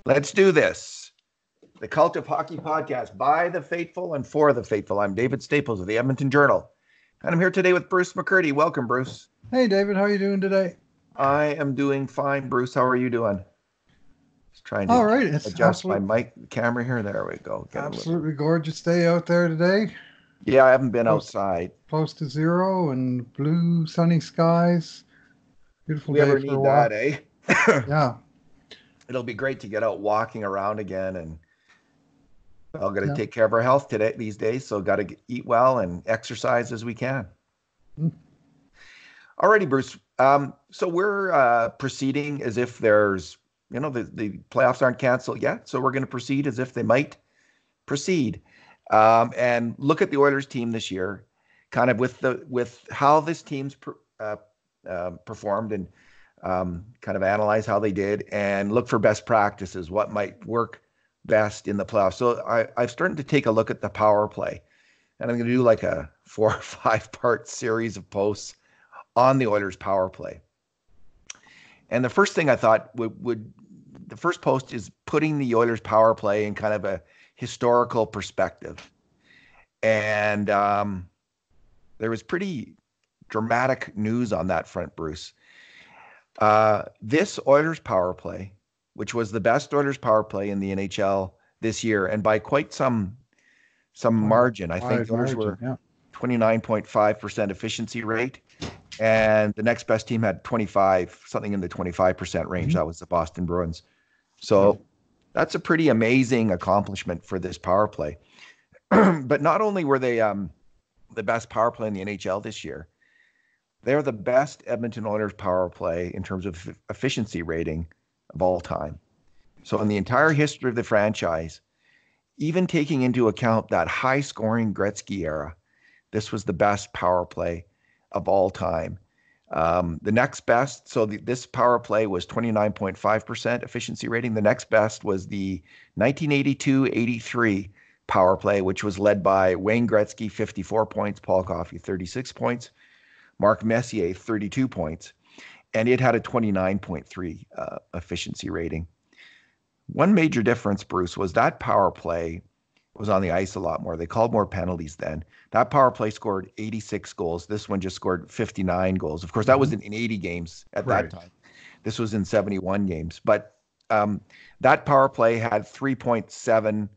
Let's do this. The Cult of Hockey podcast by the faithful and for the faithful. I'm David Staples of the Edmonton Journal, and I'm here today with Bruce McCurdy. Welcome, Bruce. Hey, David. How are you doing today? I am doing fine, Bruce. How are you doing? Just trying All to right. It's adjust my mic camera here. There we go. absolutely gorgeous day out there today. Yeah, I haven't been outside. Close to zero and blue, sunny skies. Beautiful We day ever for a need walk. that, eh? Yeah. It'll be great to get out walking around again, and I've got to take care of our health these days, so got to eat well and exercise as we can. Alrighty, Bruce. So we're proceeding as if there's, the playoffs aren't canceled yet, so we're going to proceed as if they might proceed, and look at the Oilers team this year, kind of with how this team's performed, and kind of analyze how they did and look for best practices, what might work best in the playoffs. So I've started to take a look at the power play, and I'm going to do like a 4 or 5 part series of posts on the Oilers power play. And the first thing I thought the first post is putting the Oilers power play in kind of a historical perspective. And there was pretty dramatic news on that front, Bruce. This Oilers power play, which was the best Oilers power play in the NHL this year, and by quite some margin. I think the Oilers were 29.5% efficiency rate, and the next best team had 25, something in the 25% range. That was the Boston Bruins. So that's a pretty amazing accomplishment for this power play. But not only were they the best power play in the NHL this year, they're the best Edmonton Oilers power play in terms of efficiency rating of all time. So in the entire history of the franchise, even taking into account that high-scoring Gretzky era, this was the best power play of all time. The next best, so this power play was 29.5% efficiency rating. The next best was the 1982-83 power play, which was led by Wayne Gretzky, 54 points, Paul Coffey, 36 points, Mark Messier, 32 points, and it had a 29.3 efficiency rating. One major difference, Bruce, was that power play was on the ice a lot more. They called more penalties then. That power play scored 86 goals. This one just scored 59 goals. Of course, that was in 80 games at that time. This was in 71 games. But that power play had 3.7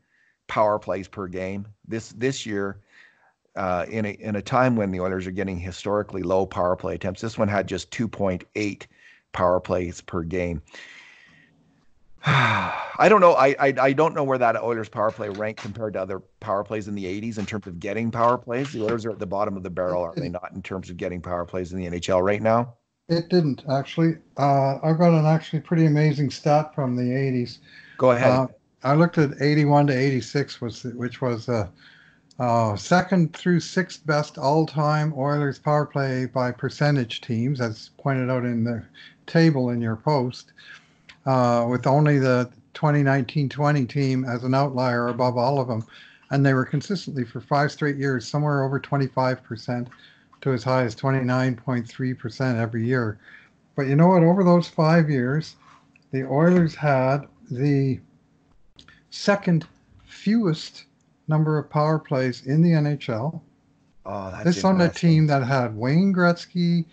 power plays per game. This year, in a time when the Oilers are getting historically low power play attempts, this one had just 2.8 power plays per game. I don't know. I don't know where that Oilers power play ranked compared to other power plays in the 80s in terms of getting power plays. The Oilers are at the bottom of the barrel, are they not, in terms of getting power plays in the NHL right now? It didn't, actually. I've got an actually pretty amazing stat from the 80s. Go ahead. I looked at 81 to 86, which was second through sixth best all-time Oilers power play by percentage teams, as pointed out in the table in your post. With only the 2019-20 team as an outlier above all of them. And they were consistently for 5 straight years, somewhere over 25% to as high as 29.3% every year. But you know what? Over those 5 years, the Oilers had the second fewest number of power plays in the NHL. Oh, that's this on a team that had Wayne Gretzky,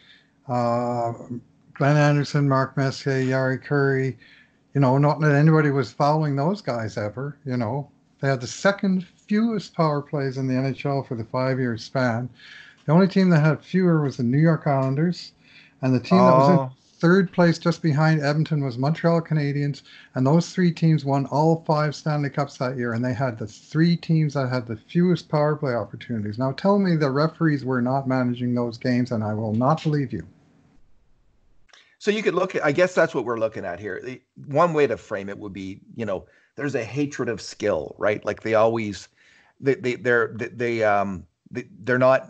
Glenn Anderson, Mark Messier, Jari Kurri, not that anybody was following those guys ever, They had the second fewest power plays in the NHL for the 5-year span. The only team that had fewer was the New York Islanders, and the team that was in third place just behind Edmonton was Montreal Canadiens, and those 3 teams won all 5 Stanley Cups that year, and they had the 3 teams that had the fewest power play opportunities. Now tell me the referees were not managing those games, and I will not believe you. So you could look at, I guess that's what we're looking at here. One way to frame it would be, there's a hatred of skill, right? Like they're not,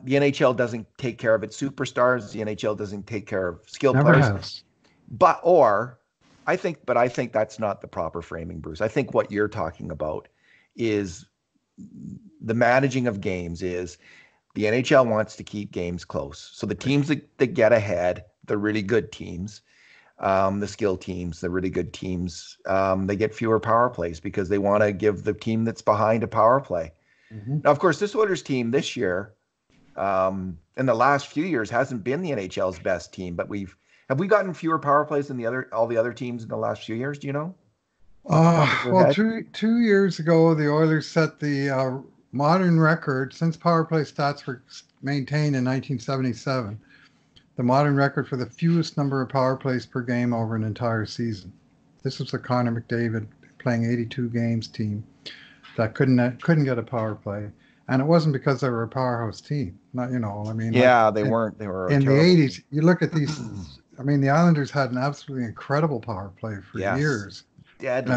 the NHL doesn't take care of its superstars. The NHL doesn't take care of skilled Never players. Has. I think that's not the proper framing, Bruce. I think what you're talking about is the managing of games is the NHL wants to keep games close. So the teams that get ahead, the really good teams, the skill teams, the really good teams, they get fewer power plays because they want to give the team that's behind a power play. Mm-hmm. Now, of course, this Oilers team this year, in the last few years, hasn't been the NHL's best team, but have we gotten fewer power plays than all the other teams in the last few years? Do you know? Well, 2 years ago, the Oilers set the modern record since power play stats were maintained in 1977. The modern record for the fewest number of power plays per game over an entire season. This was the Connor McDavid playing 82 games team that couldn't get a power play, and it wasn't because they were a powerhouse team. Not I mean. Yeah, like, they weren't. They were in the 80s. You look at these. I mean, the Islanders had an absolutely incredible power play for years. Deadly.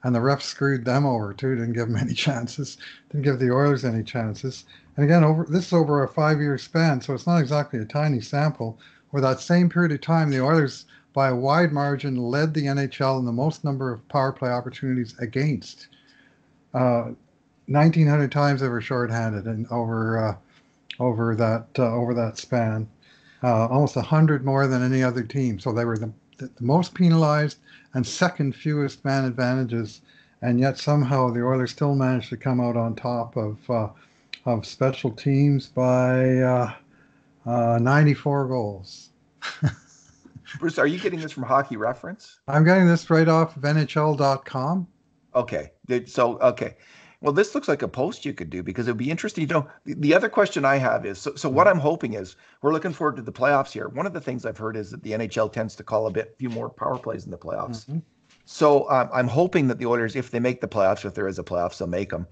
And the refs screwed them over too. Didn't give them any chances. Didn't give the Oilers any chances. And again, this is over a 5-year span, so it's not exactly a tiny sample. Over that same period of time, the Oilers, by a wide margin, led the NHL in the most number of power play opportunities against. 1,900 times they were shorthanded, and over that span, almost 100 more than any other team. So they were the most penalized and second fewest man advantages, and yet somehow the Oilers still managed to come out on top of special teams by 94 goals. Bruce, are you getting this from Hockey Reference? I'm getting this right off of NHL.com. Okay. Okay. Well, this looks like a post you could do because it would be interesting to know. The other question I have is, so what I'm hoping is we're looking forward to the playoffs here. One of the things I've heard is that the NHL tends to call few more power plays in the playoffs. Mm-hmm. So I'm hoping that the Oilers, if they make the playoffs, if there is a playoffs, they'll make them.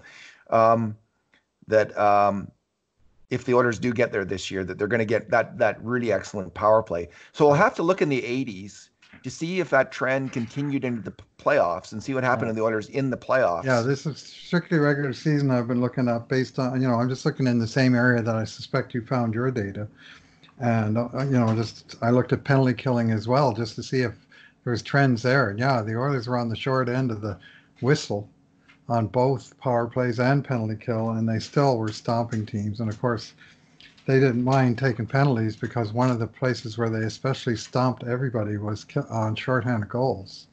If the Oilers do get there this year, that they're going to get that really excellent power play. So we'll have to look in the 80s to see if that trend continued into the playoffs and see what happened to the Oilers in the playoffs. Yeah, this is strictly regular season I've been looking up based on, I'm just looking in the same area that I suspect you found your data. And, I looked at penalty killing as well just to see if there was trends there. And yeah, the Oilers were on the short end of the whistle on both power plays and penalty kill, and they still were stomping teams. And of course, they didn't mind taking penalties because one of the places where they especially stomped everybody was on shorthanded goals.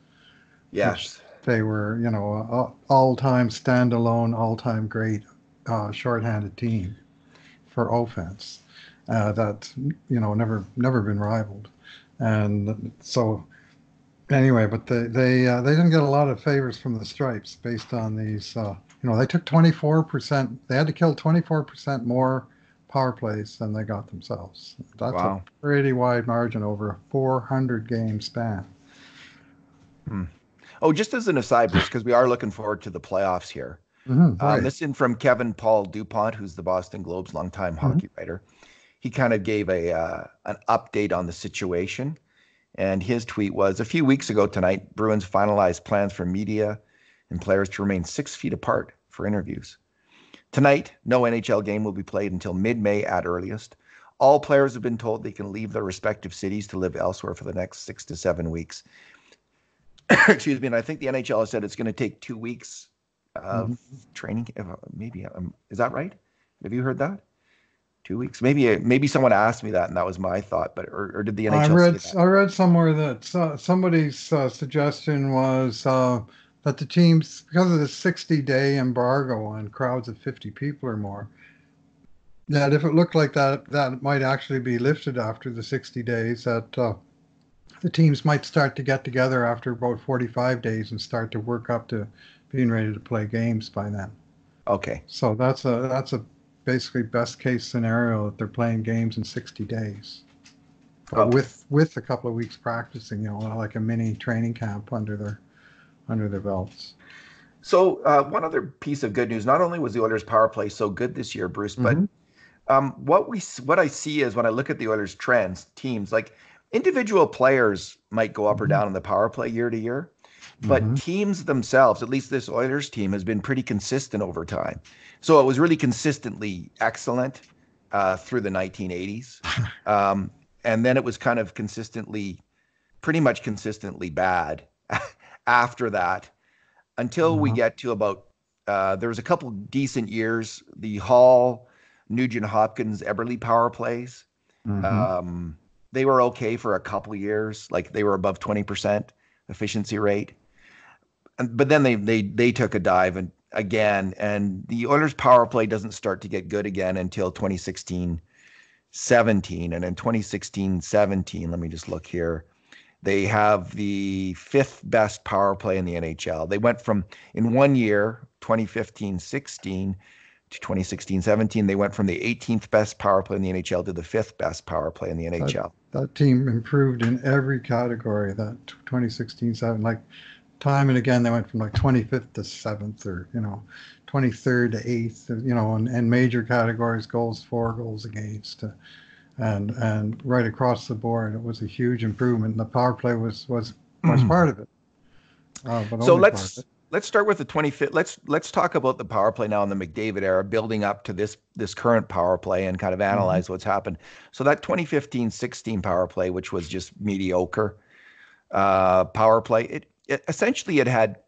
Yes. They were, all-time standalone, all-time great shorthanded team for offense. That's, never been rivaled. And so anyway, but they didn't get a lot of favors from the Stripes based on these, they took 24%, they had to kill 24% more power plays than they got themselves. That's a pretty wide margin over a 400 game span. Oh, just as an aside, Bruce, because we are looking forward to the playoffs here. Mm-hmm, right. This is from Kevin Paul DuPont, who's the Boston Globe's longtime hockey writer. He kind of gave an update on the situation. And his tweet was, a few weeks ago tonight, Bruins finalized plans for media and players to remain 6 feet apart for interviews. Tonight, no NHL game will be played until mid-May at earliest. All players have been told they can leave their respective cities to live elsewhere for the next 6 to 7 weeks. Excuse me. And I think the NHL has said it's going to take 2 weeks of training. Maybe, is that right? Have you heard that? 2 weeks? Maybe someone asked me that, and that was my thought. But or did the NHL? I read somewhere that somebody's suggestion was that the teams, because of the 60-day embargo on crowds of 50 people or more, that if it looked like that might actually be lifted after the 60 days, that the teams might start to get together after about 45 days and start to work up to being ready to play games by then. Okay. So that's a basically best case scenario that they're playing games in 60 days. With a couple of weeks practicing, like a mini training camp under their belts. So one other piece of good news: not only was the Oilers' power play so good this year, Bruce, but what I see is when I look at the Oilers' teams, like individual players might go up or down in the power play year to year, but teams themselves, at least this Oilers team, has been pretty consistent over time. So it was really consistently excellent through the 1980s. And then it was kind of pretty much consistently bad after that, until we get to about, there was a couple decent years, the Hall, Nugent Hopkins, Eberle power plays. they were okay for a couple years. Like they were above 20% efficiency rate. But then they took a dive and again, and the Oilers power play doesn't start to get good again until 2016-17. And in 2016-17, let me just look here. They have the 5th best power play in the NHL. They went from, in 1 year, 2015-16 to 2016-17, they went from the 18th best power play in the NHL to the 5th best power play in the NHL. That team improved in every category. That 2016-17, like time and again, they went from like 25th to 7th, or 23rd to 8th, and major categories: goals for, goals against, and right across the board, it was a huge improvement. The power play was part of it. But so let's start with the 25th. Let's talk about the power play now in the McDavid era, building up to this current power play, and kind of analyze what's happened. So that 2015-16 power play, which was just mediocre power play, it essentially it had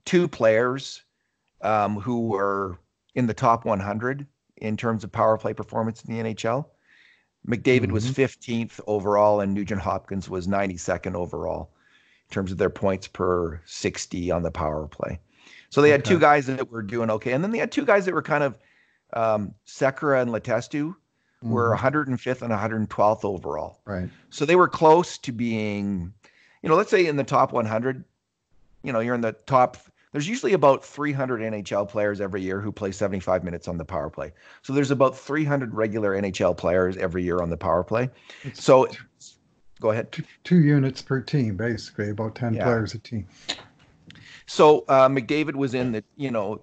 2 players who were in the top 100 in terms of power play performance in the NHL. McDavid was 15th overall, and Nugent Hopkins was 92nd overall in terms of their points per 60 on the power play. So they had 2 guys that were doing okay. And then they had 2 guys that were kind of Sekera and Letestu were 105th and 112th overall. Right. So they were close to being, let's say in the top 100, you're in the top. There's usually about 300 NHL players every year who play 75 minutes on the power play. So there's about 300 regular NHL players every year on the power play. So go ahead. 2 units per team, basically, about 10 players a team. So McDavid was in the,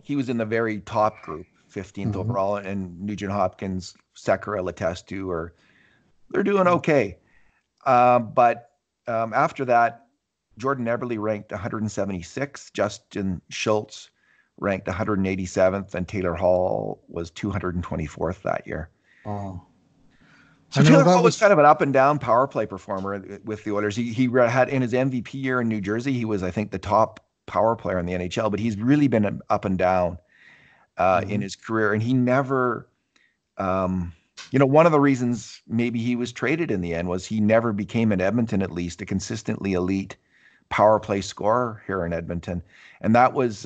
he was in the very top group, 15th overall, and Nugent Hopkins, Sekera, Letestu, they're doing okay. But after that, Jordan Eberle ranked 176, Justin Schultz ranked 187th, and Taylor Hall was 224th that year. Oh. So Taylor Hall was kind of an up and down power play performer with the Oilers. He had, in his MVP year in New Jersey, he was, I think, the top power player in the NHL, but he's really been up and down in his career. And he never, one of the reasons maybe he was traded in the end was he never became, in Edmonton at least, a consistently elite power play scorer here in Edmonton. And that was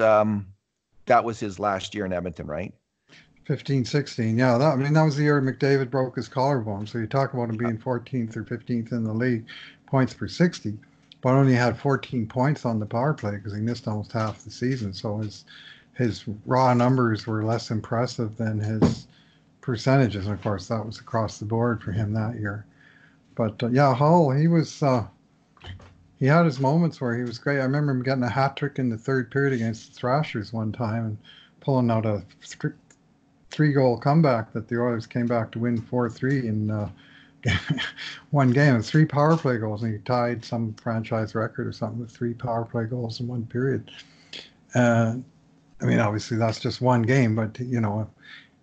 his last year in Edmonton, right? 15-16, yeah. That was the year McDavid broke his collarbone. So you talk about him being 14th or 15th in the league, points per 60, but only had 14 points on the power play because he missed almost half the season. So his raw numbers were less impressive than his percentages. And of course, that was across the board for him that year. But Hull, he was. He had his moments where he was great. I remember him getting a hat trick in the 3rd period against the Thrashers one time and pulling out a 3-goal comeback that the Oilers came back to win 4-3 in one game, and 3 power play goals, and he tied some franchise record or something with 3 power play goals in one period. Obviously that's just one game, but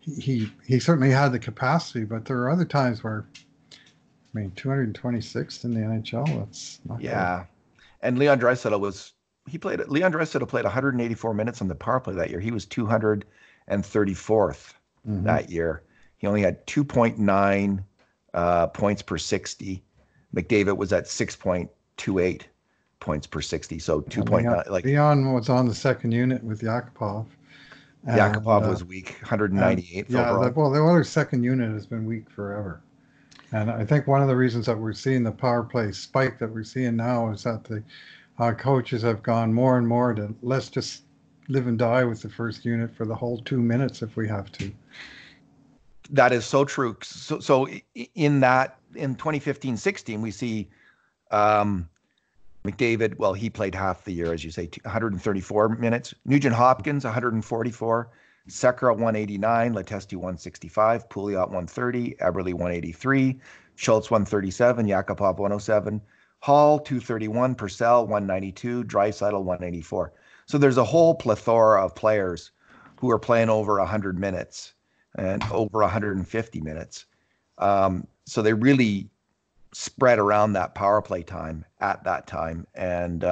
he certainly had the capacity. But there are other times where, 226th in the NHL. That's not good. And Leon Draisaitl played 184 minutes on the power play that year. He was 234th that year. He only had 2.9 points per 60. McDavid was at 6.28 points per 60. So 2.9. Leon was on the 2nd unit with Yakupov. Yakupov was weak, 198th overall. The Oilers' 2nd unit has been weak forever. And I think one of the reasons that we're seeing the power play spike that we're seeing now is that the coaches have gone more and more to, let's just live and die with the 1st unit for the whole 2 minutes if we have to. That is so true. So in 2015-16, we see McDavid, he played half the year, as you say, 134 minutes. Nugent Hopkins, 144. Sekera 189, Letestu 165, Pouliot 130, Eberle 183, Schultz 137, Yakupov 107, Hall 231, Purcell 192, Draisaitl 184. So there's a whole plethora of players who are playing over 100 minutes and over 150 minutes. So they really spread around that power play time at that time. And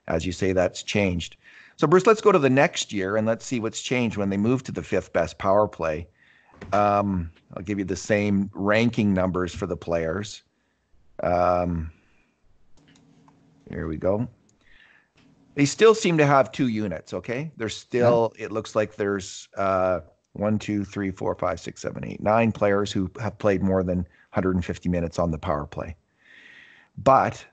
as you say, that's changed. So, Bruce, let's go to the next year and let's see what's changed when they moved to the 5th best power play. I'll give you the same ranking numbers for the players. Um, here we go. They still seem to have 2 units. Okay, there's still. It looks like there's 1, 2, 3, 4, 5, 6, 7, 8, 9 players who have played more than 150 minutes on the power play. But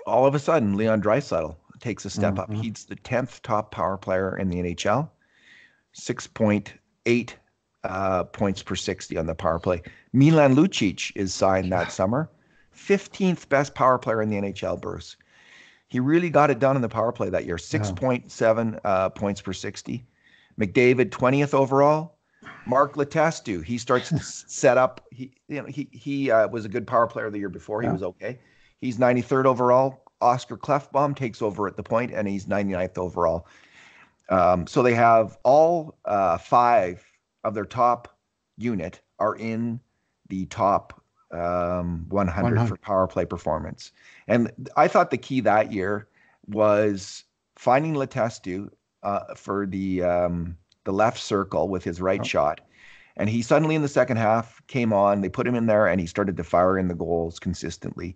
all of a sudden, Leon Draisaitl takes a step up. He's the 10th top power player in the NHL, 6.8 points per 60 on the power play. Milan Lucic is signed that summer, 15th best power player in the NHL, Bruce. He really got it done in the power play that year, 6.7 points per 60. McDavid, 20th overall. Mark Letestu, he starts to set up. He was a good power player the year before. He was okay. He's 93rd overall. Oscar Klefbom takes over at the point, and he's 99th overall. So they have all 5 of their top unit are in the top 100 for power play performance. And I thought the key that year was finding Letestu for the left circle with his right shot. And he suddenly in the second half came on, they put him in there, and he started to fire in the goals consistently.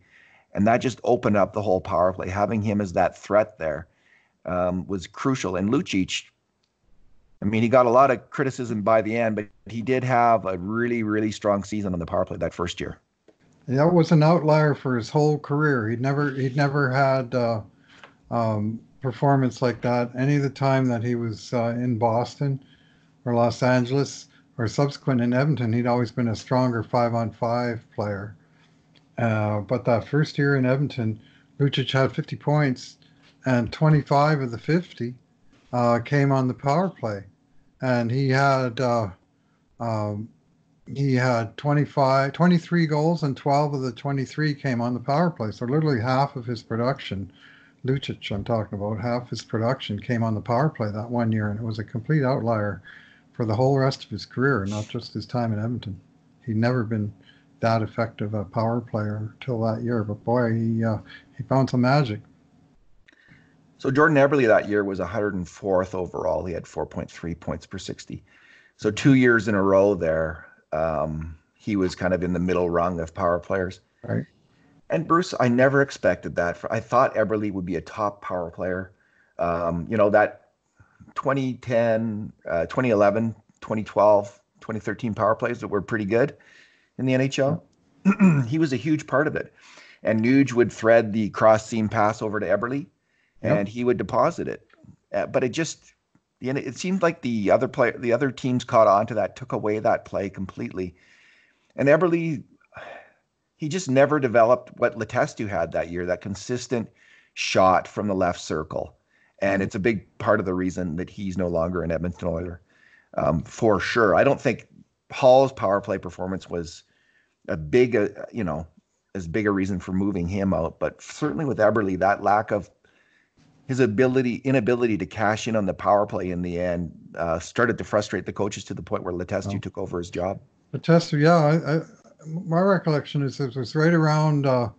And that just opened up the whole power play. Having him as that threat there was crucial. And Lucic, I mean, he got a lot of criticism by the end, but he did have a really, really strong season on the power play that first year. That was an outlier for his whole career. He'd never had performance like that any of the time that he was in Boston or Los Angeles or subsequent in Edmonton. He'd always been a stronger 5-on-5 player. But that first year in Edmonton, Lucic had 50 points, and 25 of the 50 came on the power play, and he had 23 goals, and 12 of the 23 came on the power play. So literally half of his production, Lucic, I'm talking about, half his production came on the power play that one year, and it was a complete outlier for the whole rest of his career, not just his time in Edmonton. He'd never been that effective a power player till that year, but boy, he found some magic. So Jordan Eberle that year was 104th overall. He had 4.3 points per 60. So 2 years in a row there, he was kind of in the middle rung of power players. Right. And Bruce, I never expected that. I thought Eberle would be a top power player. That 2010, 2011, 2012, 2013 power plays that were pretty good in the NHL. He was a huge part of it. And Nuge would thread the cross seam pass over to Eberle, and he would deposit it. But it seemed like the other teams caught on to that, took away that play completely. And Eberle, he just never developed what Letestu had that year, that consistent shot from the left circle. And it's a big part of the reason that he's no longer an Edmonton Oiler, for sure. I don't think Hall's power play performance was as big a reason for moving him out. But certainly with Eberle, that lack of his inability to cash in on the power play in the end started to frustrate the coaches to the point where Letestu took over his job. Letestu, my recollection is it was right around, it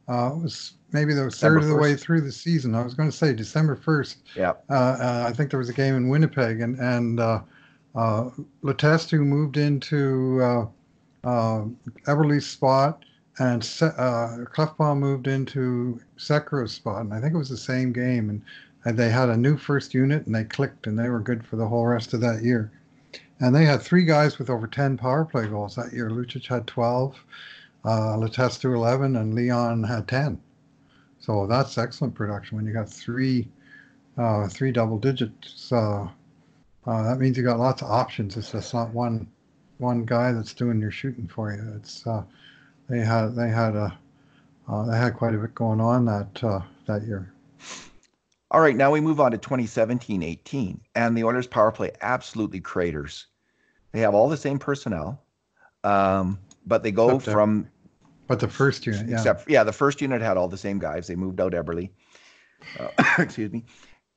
was maybe the third of the way through the season. I was going to say December 1st. Yeah. I think there was a game in Winnipeg, and Letestu moved into Eberle's spot, and Klefbom moved into Sekera's spot, and I think it was the same game, and they had a new first unit, and they clicked, and they were good for the whole rest of that year. And they had 3 guys with over 10 power play goals that year. Lucic had 12, Letestu 11, and Leon had 10. So that's excellent production when you got 3 double digits. That means you got lots of options. It's just not one guy that's doing your shooting for you. It's they had quite a bit going on that year. All right, now we move on to 2017-18, and the Oilers power play absolutely craters. They have all the same personnel, but they go from. But the first unit, the first unit had all the same guys. They moved out Eberle. Excuse me.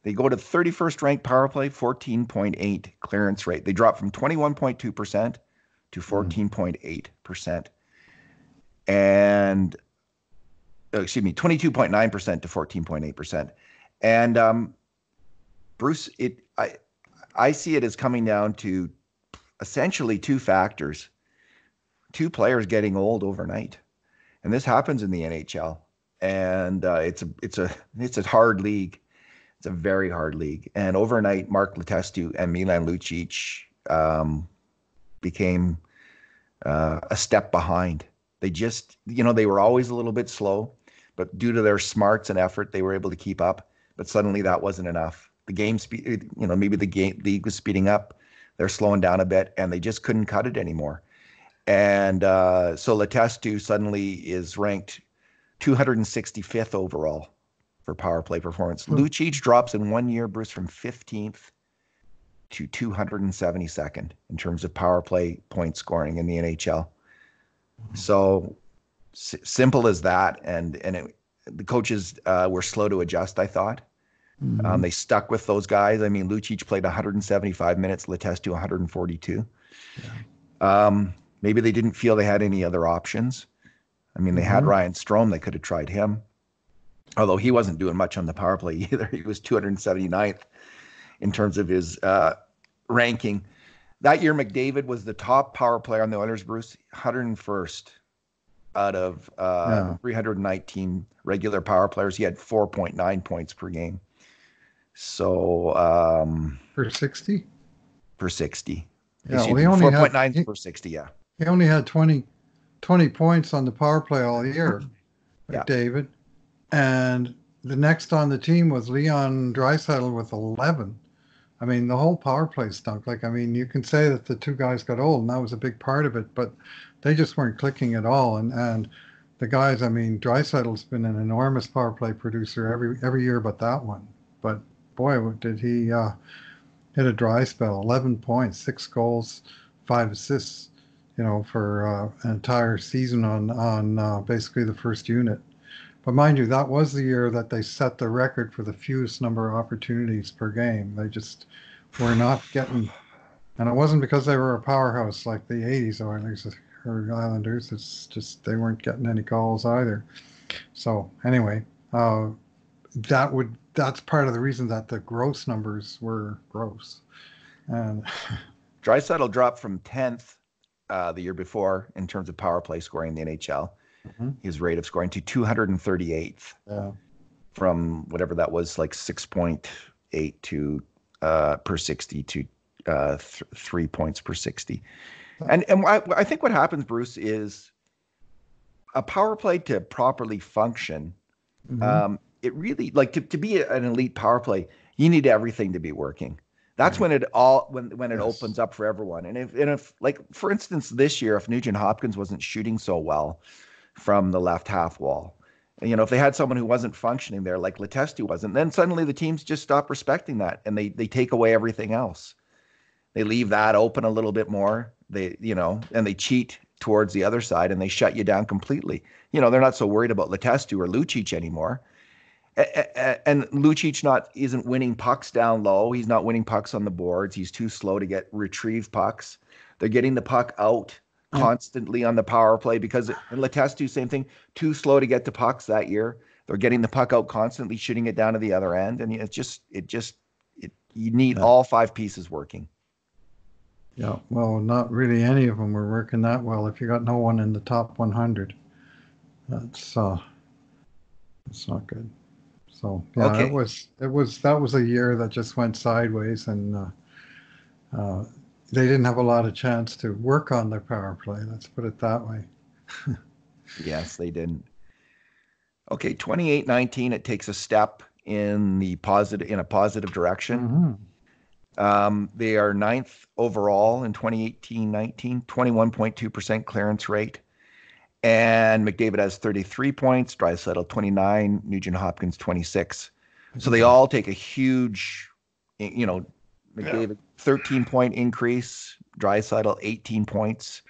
They go to 31st ranked power play, 14.8 clearance rate. They drop from 21.2% to 14.8%. And 22.9% to 14.8%. And Bruce, I see it as coming down to essentially 2 factors. 2 players getting old overnight. And this happens in the NHL. And it's a hard league. It's a very hard league. And overnight, Mark Letestu and Milan Lucic became a step behind. They just, they were always a little bit slow, but due to their smarts and effort, they were able to keep up. But suddenly that wasn't enough. The game speed, maybe the league was speeding up. They're slowing down a bit, and they just couldn't cut it anymore. And so Letestu suddenly is ranked 265th overall for power play performance. Lucic drops in 1 year, Bruce, from 15th to 272nd in terms of power play point scoring in the NHL. So simple as that. And the coaches were slow to adjust, I thought. They stuck with those guys. I mean, Lucic played 175 minutes, Letestu 142. Yeah. Maybe they didn't feel they had any other options. I mean, they had Ryan Strome. They could have tried him. Although he wasn't doing much on the power play either. He was 279th in terms of his ranking. That year, McDavid was the top power player on the Oilers, Bruce, 101st out of 319 regular power players. He had 4.9 points per game. So per 60? Per 60. Yeah, well, he only 4.9 per 60, yeah. He only had 20 points on the power play all year, McDavid. And the next on the team was Leon Draisaitl with 11. I mean, the whole power play stunk. You can say that the two guys got old, and that was a big part of it, but they just weren't clicking at all. And the guys, Draisaitl's been an enormous power play producer every year but that one. But boy, did he hit a dry spell. 11 points, 6 goals, 5 assists, for an entire season on basically the first unit. But mind you, that was the year that they set the record for the fewest number of opportunities per game. They just were not getting, and it wasn't because they were a powerhouse like the 80s Oilers or Islanders. It's just they weren't getting any goals either. So anyway, that's part of the reason that the gross numbers were gross. And Draisaitl dropped from 10th the year before in terms of power play scoring in the NHL. His rate of scoring to 238th from whatever that was, like 6.8 to per 60 to 3 points per 60. And I think what happens, Bruce, is a power play to properly function. It really, to be an elite power play, you need everything to be working. That's when it opens up for everyone. And if like, for instance, this year, if Nugent Hopkins wasn't shooting so well from the left half wall, if they had someone who wasn't functioning there, like Letestu wasn't, then suddenly the teams just stop respecting that, and they take away everything else. They leave that open a little bit more. And they cheat towards the other side, and they shut you down completely. They're not so worried about Letestu or Lucic anymore. And Lucic isn't winning pucks down low. He's not winning pucks on the boards. He's too slow to retrieve pucks. They're getting the puck out constantly on the power play because Letestu, same thing, too slow to get to pucks that year. They're getting the puck out constantly, shooting it down to the other end, and you need all 5 pieces working. Yeah, well, not really any of them were working that well. If you got no one in the top 100, that's not good. So yeah, okay. That was a year that just went sideways, and they didn't have a lot of chance to work on their power play. Let's put it that way. Yes, they didn't. Okay, 28-19, it takes a step in a positive direction. They are 9th overall in 2018-19, 21.2% clearance rate. And McDavid has 33 points, Draisaitl 29, Nugent Hopkins 26. So they all take a huge, McDavid 13-point increase, Draisaitl 18 points,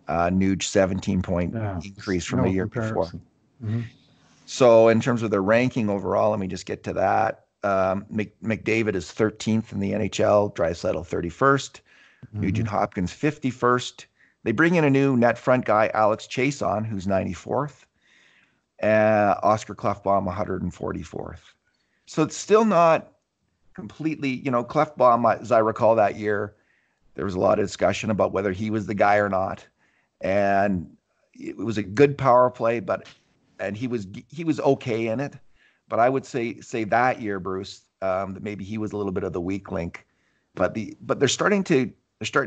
Nuge 17-point increase from the year before. So in terms of their ranking overall, let me just get to that. McDavid is 13th in the NHL, Draisaitl 31st, Nugent Hopkins 51st. They bring in a new net front guy, Alex Chiasson, who's 94th, Oscar Klefbom 144th. So it's still not completely, Klefbom, as I recall that year, there was a lot of discussion about whether he was the guy or not. And, it was a good power play, and he was okay in it. But I would say that year, Bruce, that maybe he was a little bit of the weak link. But they're starting to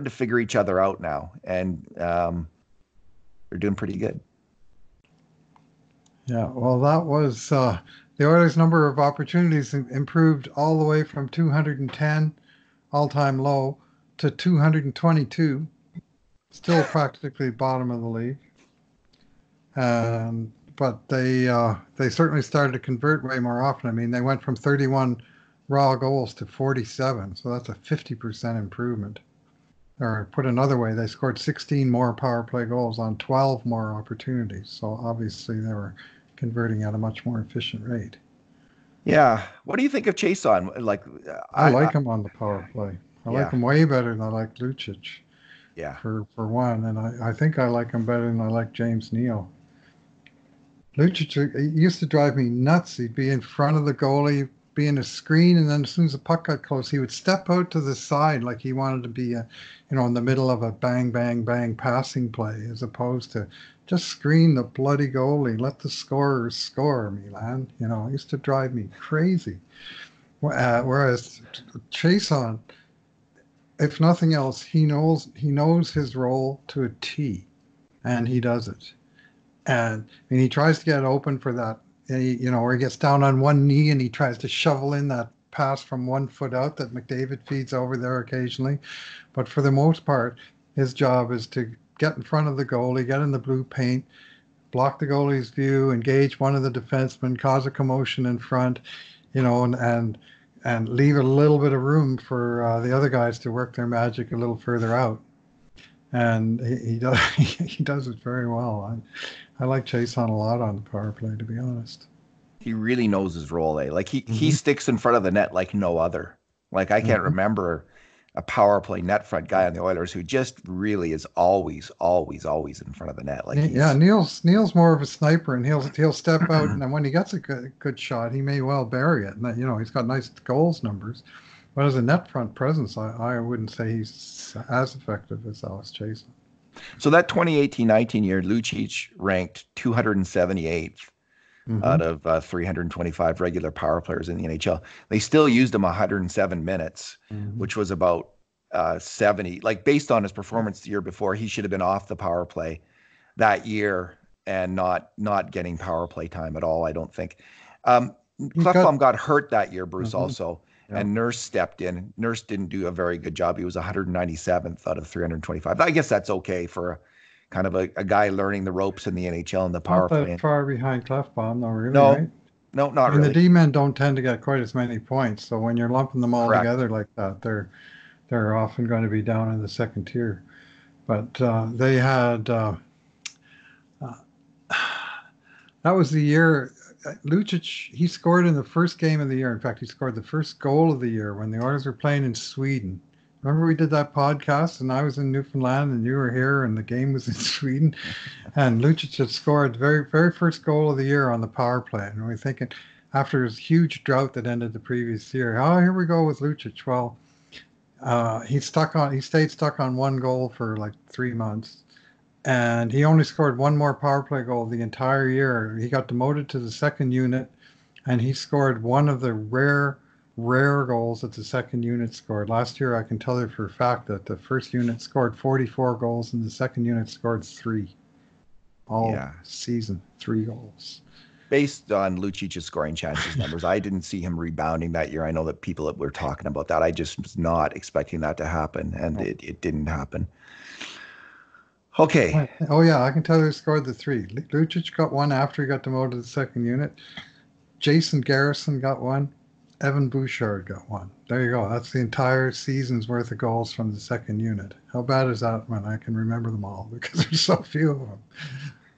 figure each other out now, and they're doing pretty good. Yeah, well, that was the Oilers' number of opportunities improved all the way from 210 all-time low to 222, still practically bottom of the league. But they certainly started to convert way more often. I mean, they went from 31 raw goals to 47, so that's a 50% improvement. Or put another way, they scored 16 more power play goals on 12 more opportunities. So obviously they were converting at a much more efficient rate. Yeah. What do you think of Chiasson? Like, I like him on the power play. I like him way better than I like Lucic. Yeah. For one, and I think I like him better than I like James Neal. Lucic used to drive me nuts. He'd be in front of the goalie, be in a screen, and then as soon as the puck got close, he would step out to the side like he wanted to be, in the middle of a bang, bang, bang passing play, as opposed to just screen the bloody goalie, let the scorers score, Milan. It used to drive me crazy. Whereas Chiasson, if nothing else, he knows his role to a T, and he does it. And he tries to get open for that, where he gets down on one knee and he tries to shovel in that pass from 1 foot out that McDavid feeds over there occasionally. But for the most part, his job is to get in front of the goalie, get in the blue paint, block the goalie's view, engage one of the defensemen, cause a commotion in front, and leave a little bit of room for the other guys to work their magic a little further out. And he does he does it very well. I like Chiasson a lot on the power play, to be honest. He really knows his role, eh? Like he sticks in front of the net like no other. Like I can't remember a power play net front guy on the Oilers who just really is always in front of the net. Like Neal's more of a sniper, and he'll step out, and then when he gets a good shot, he may well bury it. And he's got nice goals numbers, but as a net front presence, I wouldn't say he's as effective as Alex Chiasson. So that 2018-19 year, Lucic ranked 278th out of 325 regular power players in the NHL. They still used him 107 minutes, which was about 70. Like based on his performance the year before, he should have been off the power play that year and not getting power play time at all, I don't think. Klefbom got hurt that year, Bruce, also. Yeah. And Nurse stepped in. Nurse didn't do a very good job. He was 197th out of 325. I guess that's okay for kind of a guy learning the ropes in the NHL and the power play. Not that far behind Klefbom, though, really, no, right? No, not really. And the D-men don't tend to get quite as many points. So when you're lumping them all together like that, they're often going to be down in the second tier. But they had that was the year Lucic, he scored in the first game of the year. In fact, he scored the first goal of the year when the Oilers were playing in Sweden. Remember we did that podcast and I was in Newfoundland and you were here and the game was in Sweden. And Lucic had scored the very, very first goal of the year on the power play. And we're thinking, after his huge drought that ended the previous year, here we go with Lucic. Well, he stayed stuck on one goal for like 3 months. And he only scored one more power play goal the entire year. He got demoted to the second unit, and he scored one of the rare goals that the second unit scored. Last year, I can tell you for a fact that the first unit scored 44 goals, and the second unit scored 3. Season, 3 goals. Based on Lucic's scoring chances numbers, I didn't see him rebounding that year. I know that people were talking about that. I just was not expecting that to happen, and it didn't happen. Okay. Oh, yeah, I can tell you who scored the 3. Lucic got one after he got demoted to the second unit. Jason Garrison got one. Evan Bouchard got one. There you go. That's the entire season's worth of goals from the second unit. How bad is that when I can remember them all? Because there's so few of them.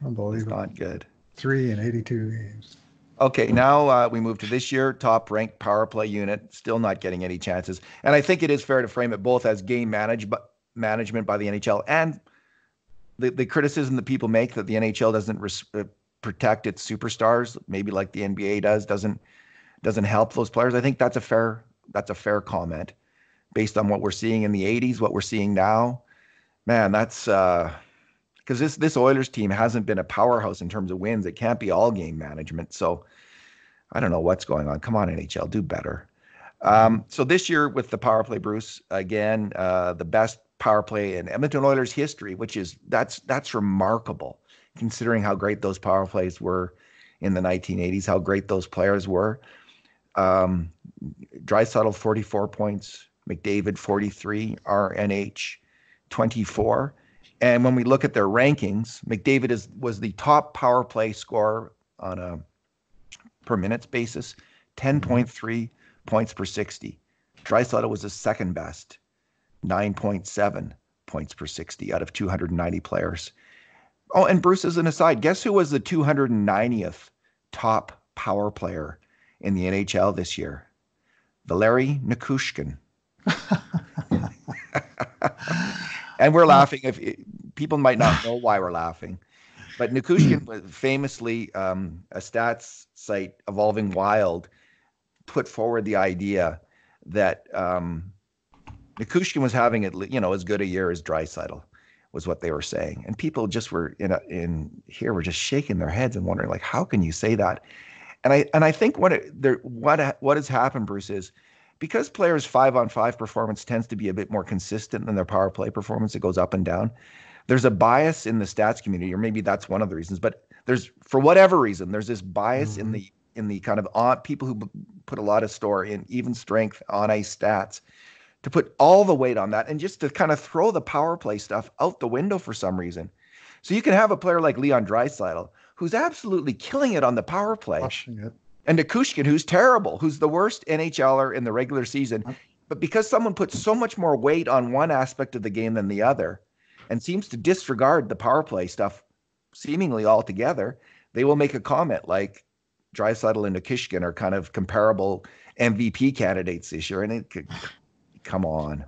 Unbelievable. It's not good. 3 in 82 games. Okay, now we move to this year, top-ranked power play unit, still not getting any chances. And I think it is fair to frame it both as game management by the NHL and the criticism that people make that the NHL doesn't protect its superstars, maybe like the NBA doesn't help those players. I think that's a fair comment based on what we're seeing in the 80s, what we're seeing now. Man, that's because this Oilers team hasn't been a powerhouse in terms of wins. It can't be all game management. So I don't know what's going on. Come on, NHL, do better. So this year with the power play, Bruce, again, the best power play in Edmonton Oilers history, which is that's remarkable considering how great those power plays were in the 1980s, how great those players were. Draisaitl 44 points, McDavid 43, RNH 24. And when we look at their rankings, McDavid was the top power play scorer on a per minutes basis, 10.3 points per 60. Draisaitl was the second best, 9.7 points per 60 out of 290 players. Oh, and Bruce, as an aside, guess who was the 290th top power player in the NHL this year? Valeri Nichushkin. And we're laughing. If people might not know why we're laughing, but Nichushkin was famously, a stats site, Evolving Wild, put forward the idea that Nichushkin was having as good a year as Draisaitl, was what they were saying, and people just were were just shaking their heads and wondering, like, how can you say that? And I think what has happened, Bruce, is because players' 5-on-5 performance tends to be a bit more consistent than their power play performance. It goes up and down. There's a bias in the stats community, or maybe that's one of the reasons. But for whatever reason, there's this bias in the kind of people who put a lot of store in even strength on ice stats, to put all the weight on that and just to kind of throw the power play stuff out the window for some reason. So you can have a player like Leon Draisaitl, who's absolutely killing it on the power play. Crushing it. And Nichushkin, who's terrible, who's the worst NHLer in the regular season. But because someone puts so much more weight on one aspect of the game than the other and seems to disregard the power play stuff seemingly altogether, they will make a comment like Draisaitl and Nichushkin are kind of comparable MVP candidates this year. And it could, come on.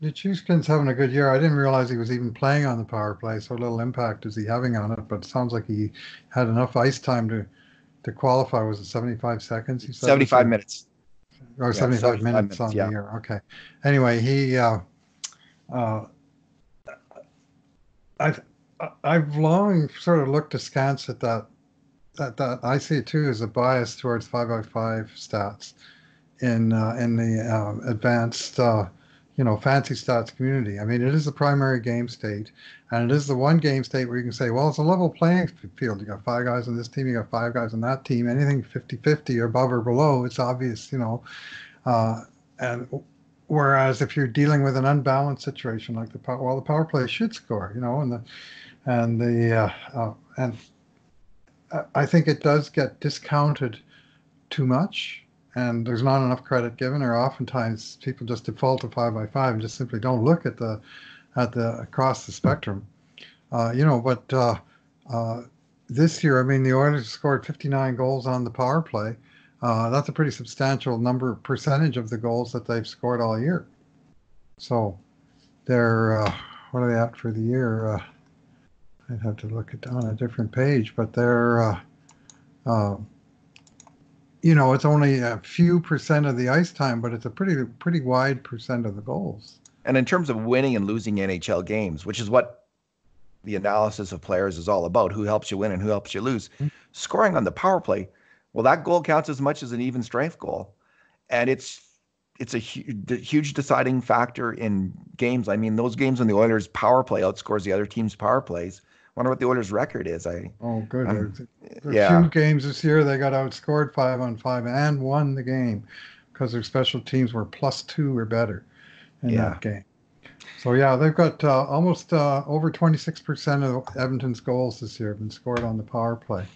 Nichushkin's having a good year. I didn't realize he was even playing on the power play. So little impact is he having on it, but it sounds like he had enough ice time to qualify. Was it 75 seconds? You said 75 minutes. Or 75 minutes on the year. Okay. Anyway, I've long sort of looked askance at that. That I see it too as a bias towards 5x5 stats in the advanced fancy stats community. I mean, it is the primary game state, and it is the one game state where you can say, well, it's a level playing field. You got 5 guys on this team, you got 5 guys on that team. Anything 50-50 or above or below, it's obvious, and whereas if you're dealing with an unbalanced situation like the power play should score, and I think it does get discounted too much, and there's not enough credit given, or oftentimes people just default to 5x5 and just simply don't look at the across the spectrum. But this year, I mean, the Oilers scored 59 goals on the power play. That's a pretty substantial percentage of the goals that they've scored all year. So they're what are they at for the year? I'd have to look it on a different page, but they're it's only a few percent of the ice time, but it's a pretty wide percent of the goals. And in terms of winning and losing NHL games, which is what the analysis of players is all about, who helps you win and who helps you lose, scoring on the power play, well, that goal counts as much as an even strength goal. And it's a huge deciding factor in games. I mean, those games when the Oilers power play outscores the other team's power plays. Wonder what the Oilers' record is. Good. There's 2 games this year they got outscored 5-on-5 and won the game because their special teams were +2 or better in that game. So they've got almost over 26% of Edmonton's goals this year have been scored on the power play,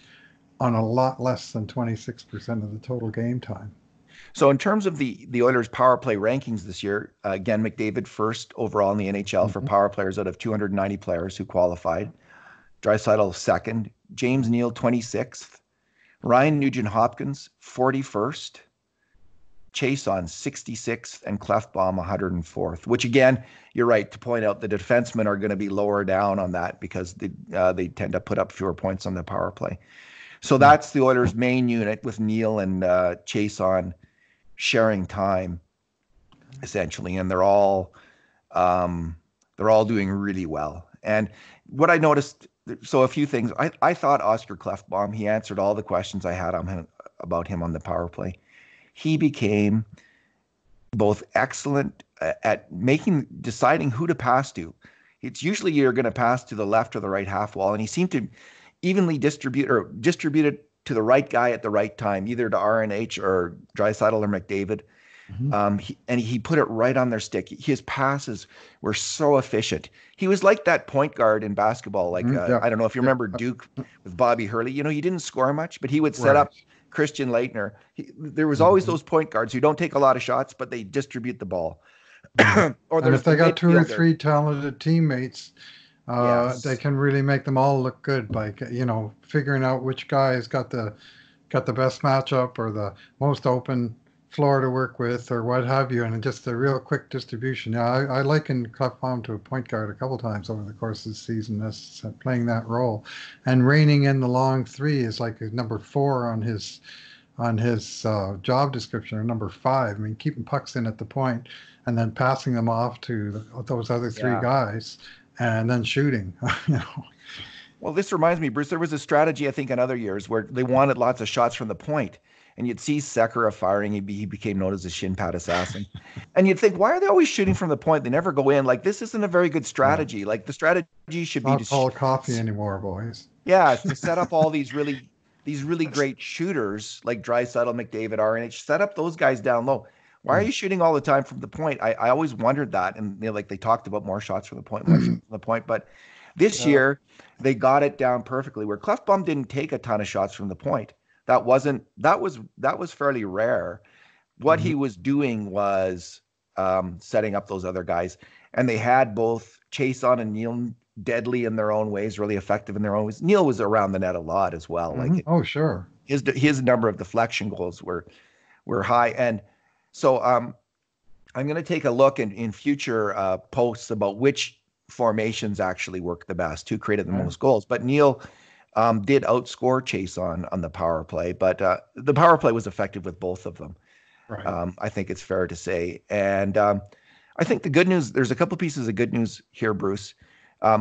on a lot less than 26% of the total game time. So in terms of the Oilers' power play rankings this year, again, McDavid first overall in the NHL for power players out of 290 players who qualified. Draisaitl second, James Neal 26th, Ryan Nugent-Hopkins 41st, Chiasson 66th, and Klefbom 104th, which again, you're right to point out the defensemen are going to be lower down on that because they tend to put up fewer points on the power play. So that's the Oilers' main unit with Neal and Chiasson sharing time essentially, and they're all doing really well. And what I noticed, so a few things. I thought Oscar Klefbom, he answered all the questions I had on him, about him on the power play. He became both excellent at deciding who to pass to. It's usually you're going to pass to the left or the right half wall, and he seemed to evenly distribute it to the right guy at the right time, either to RNH or Draisaitl or McDavid. He put it right on their stick. His passes were so efficient. He was like that point guard in basketball. Like I don't know if you remember Duke with Bobby Hurley. He didn't score much, but he would set up Christian Leitner. There was always those point guards who don't take a lot of shots, but they distribute the ball. Or and if they got two or three talented teammates, they can really make them all look good by figuring out which guy's got the best matchup or the most open floor to work with or what have you, and just a real quick distribution. I likened Klefbom to a point guard a couple times over the course of the season as playing that role, and reining in the long three is like number 4 on his job description, or number 5. I mean, keeping pucks in at the point and then passing them off to those other 3 guys and then shooting. Well, this reminds me, Bruce, there was a strategy I think in other years where they wanted lots of shots from the point. And you'd see Sekera firing. He became known as a shin pad assassin. And you'd think, why are they always shooting from the point? They never go in. Like, this isn't a very good strategy. Yeah. Like, the strategy should be not called coffee anymore, boys. Yeah, to set up all these really great shooters like Draisaitl, McDavid, RNH. Set up those guys down low. Why are you shooting all the time from the point? I always wondered that. And they talked about more shots from the point, But this year they got it down perfectly. Where Klefbom didn't take a ton of shots from the point. That was fairly rare. What he was doing was setting up those other guys, and they had both Chiasson and Neil deadly in their own ways, really effective in their own ways. Neil was around the net a lot as well. Sure. His number of deflection goals were high, and so I'm going to take a look in future posts about which formations actually work the best, who created the most goals. But Neil did outscore Chiasson on the power play, but the power play was effective with both of them. Right. I think it's fair to say. And I think the good news, there's a couple pieces of good news here, Bruce.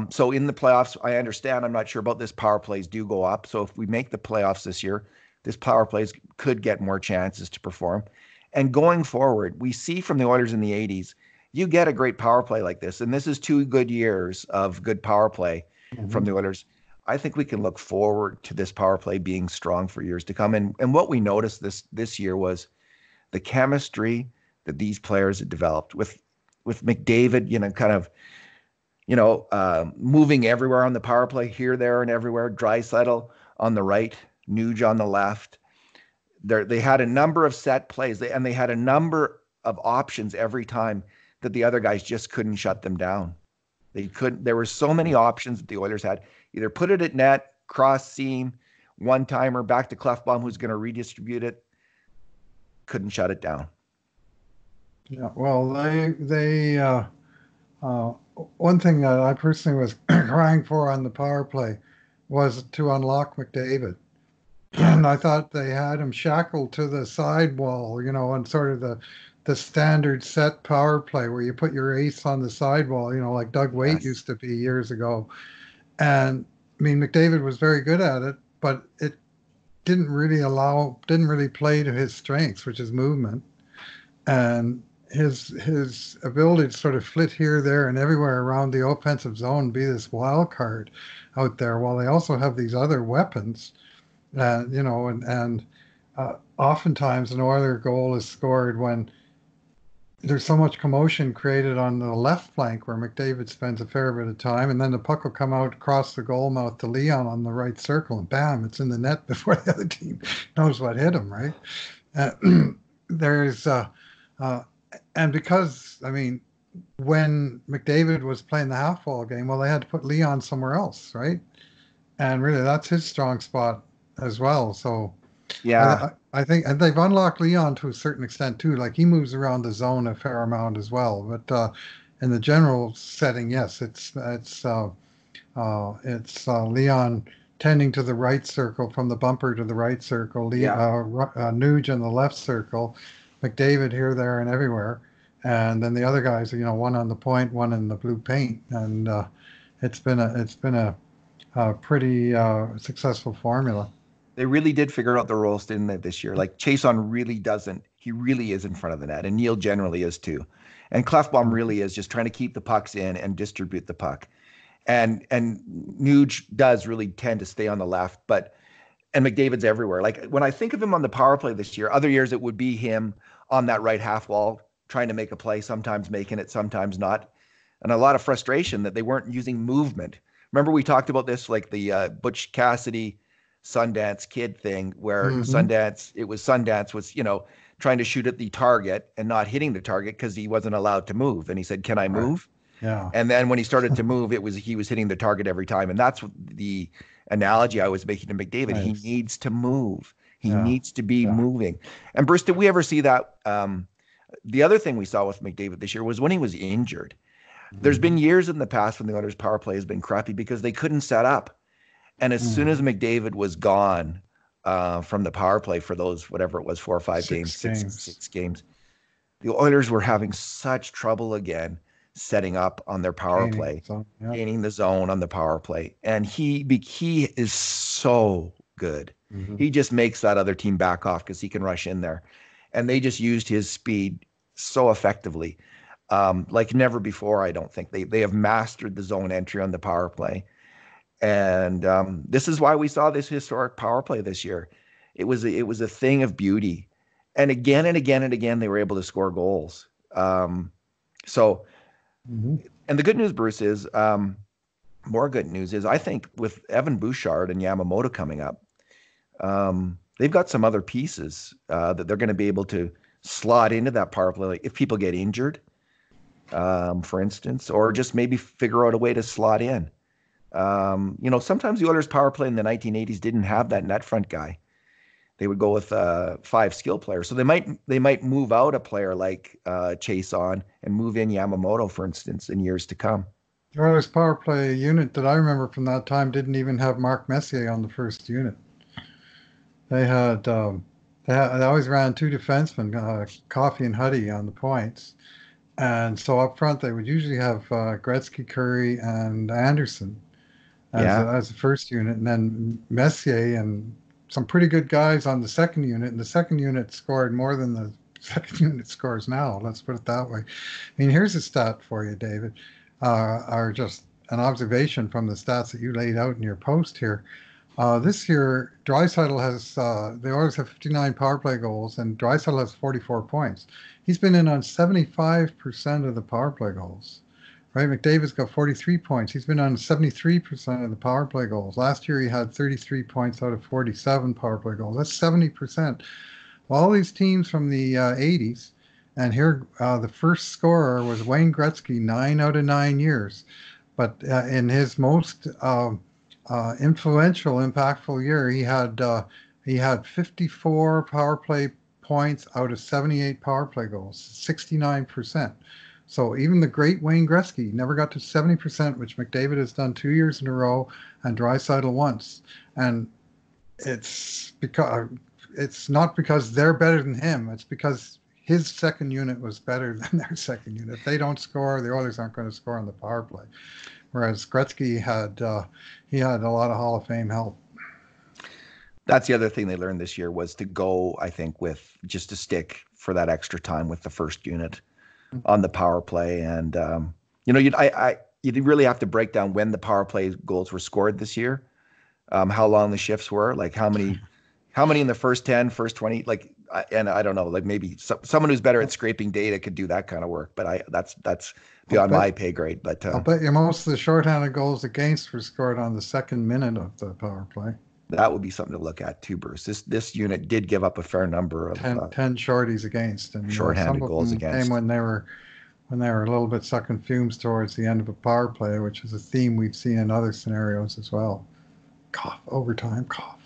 So in the playoffs, I understand, I'm not sure about this, power plays do go up. So if we make the playoffs this year, this power plays could get more chances to perform. And going forward, we see from the Oilers in the 80s, you get a great power play like this. And this is 2 good years of good power play from the Oilers. I think we can look forward to this power play being strong for years to come. And what we noticed this year was the chemistry that these players had developed with McDavid, moving everywhere on the power play, here, there, and everywhere. Draisaitl on the right, Nuge on the left. They had a number of set plays, and they had a number of options every time that the other guys just couldn't shut them down. They couldn't. There were so many options that the Oilers had. Either put it at net, cross seam, one-timer, back to Klefbom, who's going to redistribute it. Couldn't shut it down. Yeah, well, they one thing that I personally was crying for on the power play was to unlock McDavid. And I thought they had him shackled to the sidewall, and sort of the standard set power play where you put your ace on the sidewall, like Doug Weight used to be years ago. And I mean, McDavid was very good at it, but it didn't really play to his strengths, which is movement. And his ability to sort of flit here, there, and everywhere around the offensive zone, be this wild card out there, while they also have these other weapons. Oftentimes an Oiler goal is scored when there's so much commotion created on the left flank where McDavid spends a fair bit of time, and then the puck will come out across the goal mouth to Leon on the right circle, and bam, it's in the net before the other team knows what hit him, right? And because, I mean, when McDavid was playing the half-wall game, well, they had to put Leon somewhere else, right? And really, that's his strong spot as well. So, yeah, I think, and they've unlocked Leon to a certain extent too. Like, he moves around the zone a fair amount as well. But in the general setting, yes, it's Leon tending to the right circle, from the bumper to the right circle. Nuge in the left circle, McDavid here, there, and everywhere. And then the other guys, one on the point, one in the blue paint, and it's been a pretty successful formula. They really did figure out the roles, didn't they, this year? Like Chason really doesn't. He really is in front of the net, and Neil generally is too. And Clefbaum really is just trying to keep the pucks in and distribute the puck. And Nuge does really tend to stay on the left, and McDavid's everywhere. Like when I think of him on the power play this year, other years it would be him on that right half wall trying to make a play, sometimes making it, sometimes not, and a lot of frustration that they weren't using movement. Remember we talked about this, like the Butch Cassidy Sundance Kid thing, where Sundance was, trying to shoot at the target and not hitting the target because he wasn't allowed to move. And he said, "Can I move?" Yeah. And then when he started to move, he was hitting the target every time. And that's the analogy I was making to McDavid. Nice. He needs to move. He needs to be moving. And Bruce, did we ever see that? The other thing we saw with McDavid this year was when he was injured. There's been years in the past when the Oilers' power play has been crappy because they couldn't set up. And as soon as McDavid was gone from the power play for those, whatever it was, 4 or 5 games, six games, the Oilers were having such trouble again setting up on their power play, gaining the zone on the power play. And he is so good. He just makes that other team back off because he can rush in there. And they just used his speed so effectively, like never before. I don't think they have mastered the zone entry on the power play. And this is why we saw this historic power play this year. It was a thing of beauty. And again and again and again, they were able to score goals. And the good news, Bruce, is more good news is I think with Evan Bouchard and Yamamoto coming up, they've got some other pieces that they're going to be able to slot into that power play. Like if people get injured, for instance, or just maybe figure out a way to slot in. Sometimes the Oilers power play in the 1980s didn't have that net front guy. They would go with 5 skill players. So they might move out a player like Chason and move in Yamamoto, for instance, in years to come. The Oilers power play unit that I remember from that time didn't even have Mark Messier on the first unit. They always ran 2 defensemen, Coffey and Huddy, on the points. And so up front, they would usually have Gretzky, Curry, and Anderson as the first unit, and then Messier and some pretty good guys on the second unit. And the second unit scored more than the second unit scores now. Let's put it that way. I mean, here's a stat for you, David, or just an observation from the stats that you laid out in your post here. This year, Draisaitl has, the Oilers have 59 power play goals, and Draisaitl has 44 points. He's been in on 75% of the power play goals, right? McDavid's got 43 points. He's been on 73% of the power play goals. Last year, he had 33 points out of 47 power play goals. That's 70%. Well, all these teams from the 80s, and here the first scorer was Wayne Gretzky, 9 out of 9 years. But in his most influential, impactful year, he had 54 power play points out of 78 power play goals, 69%. So even the great Wayne Gretzky never got to 70%, which McDavid has done 2 years in a row, and Draisaitl once. And it's not because they're better than him. It's because his second unit was better than their second unit. If they don't score, the Oilers aren't going to score on the power play. Whereas Gretzky had a lot of Hall of Fame help. That's the other thing they learned this year was to go, I think, with just to stick for that extra time with the first unit on the power play. And, you'd really have to break down when the power play goals were scored this year, how long the shifts were, like how many in the first 10, first 20, like, and I don't know, like maybe someone who's better at scraping data could do that kind of work, but that's beyond my pay grade. But I'll bet you most of the shorthanded goals against were scored on the second minute of the power play. That would be something to look at too, Bruce. This unit did give up a fair number of 10 shorties against, and shorthanded goals against. Came when they were a little bit sucking fumes towards the end of a power play, which is a theme we've seen in other scenarios as well. Cough, overtime, cough.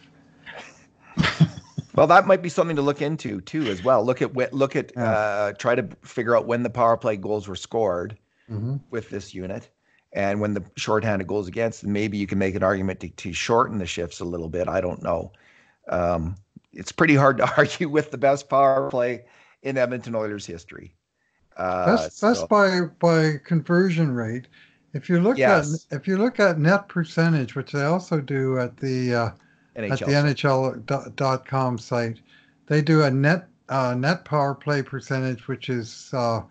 Well, that might be something to look into too, as well. Try to figure out when the power play goals were scored with this unit. And when the shorthanded goals against, maybe you can make an argument to shorten the shifts a little bit. I don't know. It's pretty hard to argue with the best power play in Edmonton Oilers history. Best by conversion rate Yes. if you look at net percentage, which they also do at the NHL. NHL.com site, they do a net power play percentage, which is uh,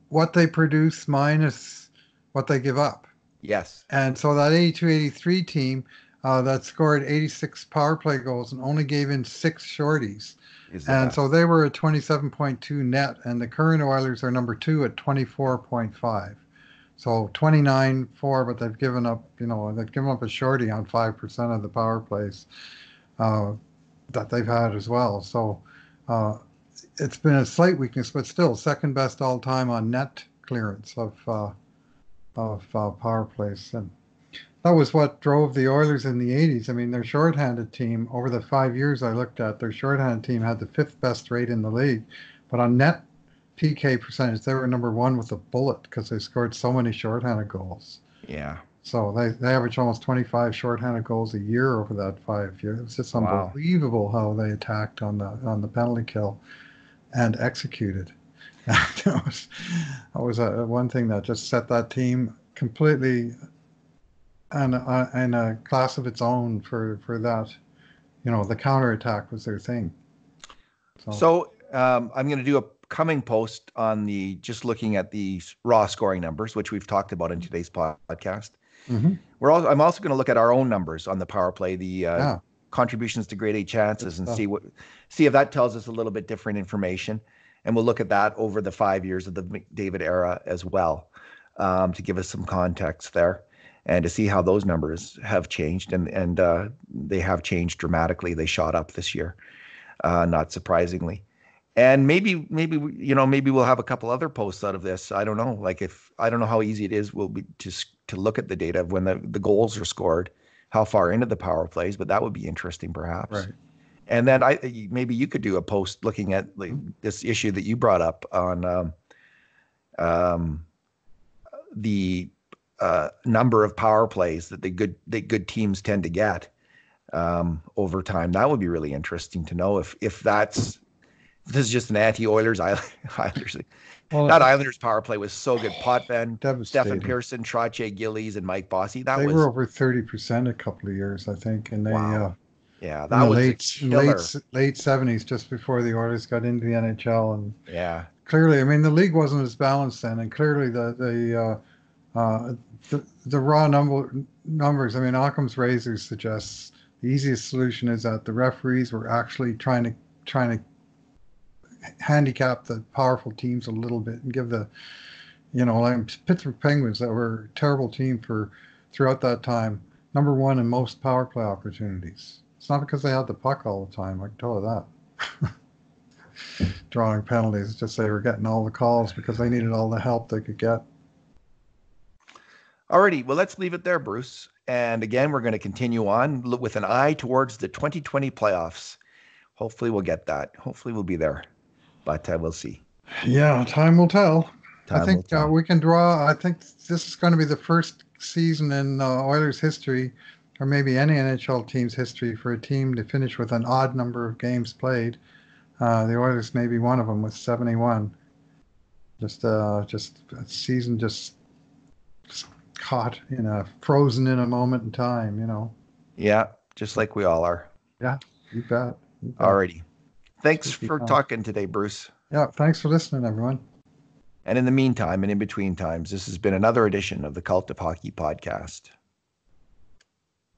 what they produce minus what they give up. Yes. And so that 82-83 team that scored 86 power play goals and only gave in 6 shorties. Is the And best. so they were at 27.2 net, and the current Oilers are number 2 at 24.5. So 29-4, but they've given up a shorty on 5% of the power plays that they've had as well. So it's been a slight weakness, but still second best all time on net clearance of power plays. And that was what drove the Oilers in the 80s. I mean, their shorthanded team, over the 5 years I looked at, their shorthanded team had the 5th best rate in the league. But on net PK percentage, they were number 1 with a bullet because they scored so many shorthanded goals. Yeah. So they averaged almost 25 shorthanded goals a year over that 5 years. It was just unbelievable how they attacked on the penalty kill and executed. That was one thing that just set that team completely in a class of its own for that. The counterattack was their thing. So I'm going to do a coming post on just looking at the raw scoring numbers, which we've talked about in today's podcast. Mm-hmm. I'm also going to look at our own numbers on the power play, the contributions to grade A chances, and see if that tells us a little bit different information. And we'll look at that over the 5 years of the McDavid era as well, to give us some context there, and to see how those numbers have changed. And they have changed dramatically. They shot up this year, not surprisingly. And maybe we'll have a couple other posts out of this. I don't know. I don't know how easy it is will be to look at the data of when the goals are scored, how far into the power plays, but that would be interesting perhaps. Right. And then maybe you could do a post looking at this issue that you brought up on the number of power plays that the good teams tend to get over time. That would be really interesting to know if this is just an anti-Oilers Islanders. Well, that Islanders power play was so good. Potvin, Stefan Pearson, Trottier Gillies, and Mike Bossy. They were over 30% a couple of years, I think, and they. Wow. Yeah, that was late 70s, just before the Oilers got into the NHL, and clearly, I mean, the league wasn't as balanced then, and clearly the raw numbers. I mean, Occam's razor suggests the easiest solution is that the referees were actually trying to handicap the powerful teams a little bit and give the, like Pittsburgh Penguins, that were a terrible team throughout that time, number 1 in most power play opportunities. It's not because they had the puck all the time. I can tell you that. Drawing penalties, just they were getting all the calls because they needed all the help they could get. Alrighty, well, let's leave it there, Bruce. And again, we're going to continue on with an eye towards the 2020 playoffs. Hopefully we'll get that. Hopefully we'll be there, but we'll see. Yeah, time will tell. I think we can draw. I think this is going to be the first season in Oilers history, or maybe any NHL team's history, for a team to finish with an odd number of games played. The Oilers may be one of them with 71. Just a season just caught frozen in a moment in time, Yeah, just like we all are. Yeah, you bet. Alrighty. Thanks for talking today, Bruce. Yeah, thanks for listening, everyone. And in the meantime, and in between times, this has been another edition of the Cult of Hockey podcast.